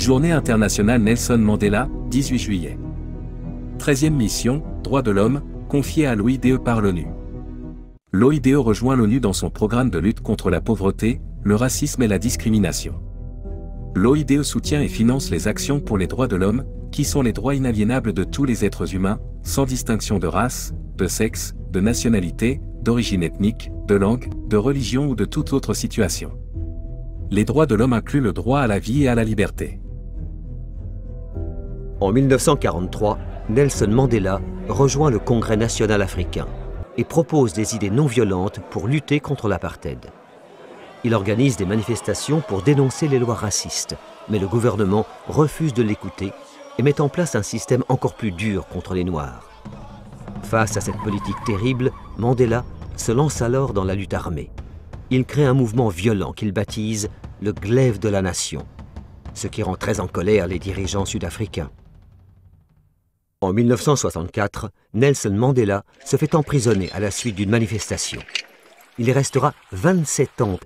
Journée internationale Nelson Mandela, 18 juillet. 13e mission, Droits de l'homme, confiée à l'OIDE par l'ONU. L'OIDE rejoint l'ONU dans son programme de lutte contre la pauvreté, le racisme et la discrimination. L'OIDE soutient et finance les actions pour les droits de l'homme, qui sont les droits inaliénables de tous les êtres humains, sans distinction de race, de sexe, de nationalité, d'origine ethnique, de langue, de religion ou de toute autre situation. Les droits de l'homme incluent le droit à la vie et à la liberté. En 1943, Nelson Mandela rejoint le Congrès national africain et propose des idées non violentes pour lutter contre l'apartheid. Il organise des manifestations pour dénoncer les lois racistes, mais le gouvernement refuse de l'écouter et met en place un système encore plus dur contre les Noirs. Face à cette politique terrible, Mandela se lance alors dans la lutte armée. Il crée un mouvement violent qu'il baptise le glaive de la nation, ce qui rend très en colère les dirigeants sud-africains. En 1964, Nelson Mandela se fait emprisonner à la suite d'une manifestation. Il y restera 27 ans.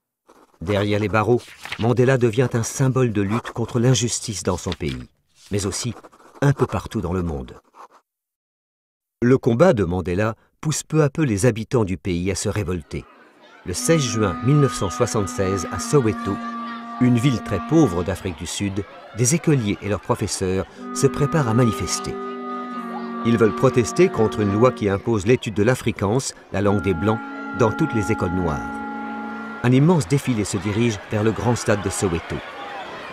Derrière les barreaux, Mandela devient un symbole de lutte contre l'injustice dans son pays, mais aussi un peu partout dans le monde. Le combat de Mandela pousse peu à peu les habitants du pays à se révolter. Le 16 juin 1976, à Soweto, une ville très pauvre d'Afrique du Sud, des écoliers et leurs professeurs se préparent à manifester. Ils veulent protester contre une loi qui impose l'étude de l'afrikaans, la langue des Blancs, dans toutes les écoles noires. Un immense défilé se dirige vers le grand stade de Soweto.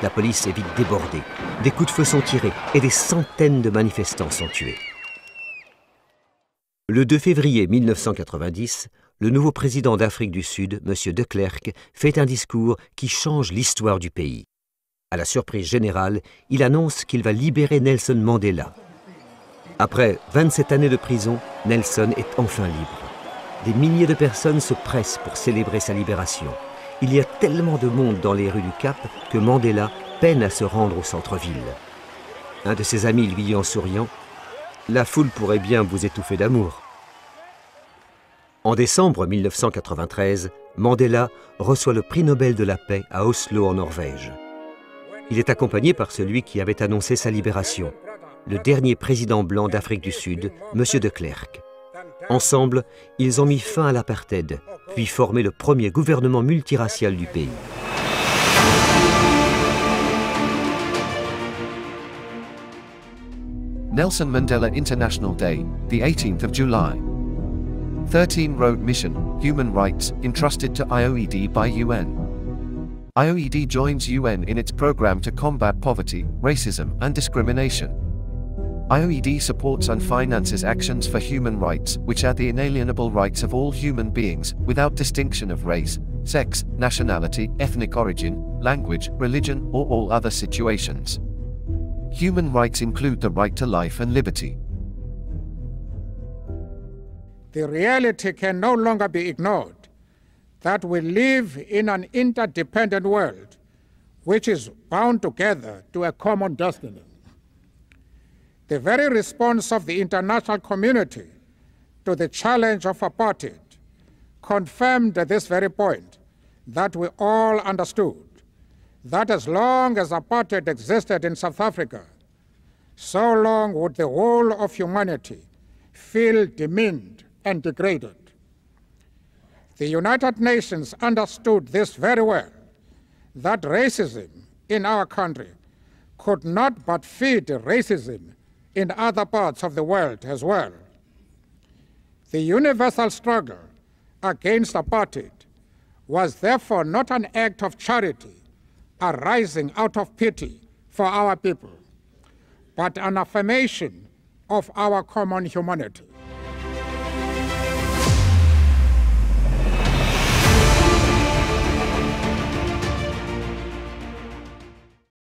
La police est vite débordée, des coups de feu sont tirés et des centaines de manifestants sont tués. Le 2 février 1990, le nouveau président d'Afrique du Sud, M. de Klerk, fait un discours qui change l'histoire du pays. À la surprise générale, il annonce qu'il va libérer Nelson Mandela. Après 27 années de prison, Nelson est enfin libre. Des milliers de personnes se pressent pour célébrer sa libération. Il y a tellement de monde dans les rues du Cap que Mandela peine à se rendre au centre-ville. Un de ses amis lui dit en souriant « La foule pourrait bien vous étouffer d'amour ». En décembre 1993, Mandela reçoit le prix Nobel de la paix à Oslo en Norvège. Il est accompagné par celui qui avait annoncé sa libération, le dernier président blanc d'Afrique du Sud, M. de Klerk. Ensemble, ils ont mis fin à l'apartheid, puis formé le premier gouvernement multiracial du pays. Nelson Mandela International Day, the 18th of July. 13 Road Mission, Human Rights, entrusted to IOED by UN. IOED joins UN in its program to combat poverty, racism, and discrimination. IOED supports and finances actions for human rights, which are the inalienable rights of all human beings, without distinction of race, sex, nationality, ethnic origin, language, religion, or all other situations. Human rights include the right to life and liberty. The reality can no longer be ignored that we live in an interdependent world which is bound together to a common destiny. The very response of the international community to the challenge of apartheid confirmed this very point that we all understood, that as long as apartheid existed in South Africa, so long would the whole of humanity feel demeaned and degraded. The United Nations understood this very well, that racism in our country could not but feed racism in other parts of the world as well. The universal struggle against apartheid was therefore not an act of charity arising out of pity for our people, but an affirmation of our common humanity.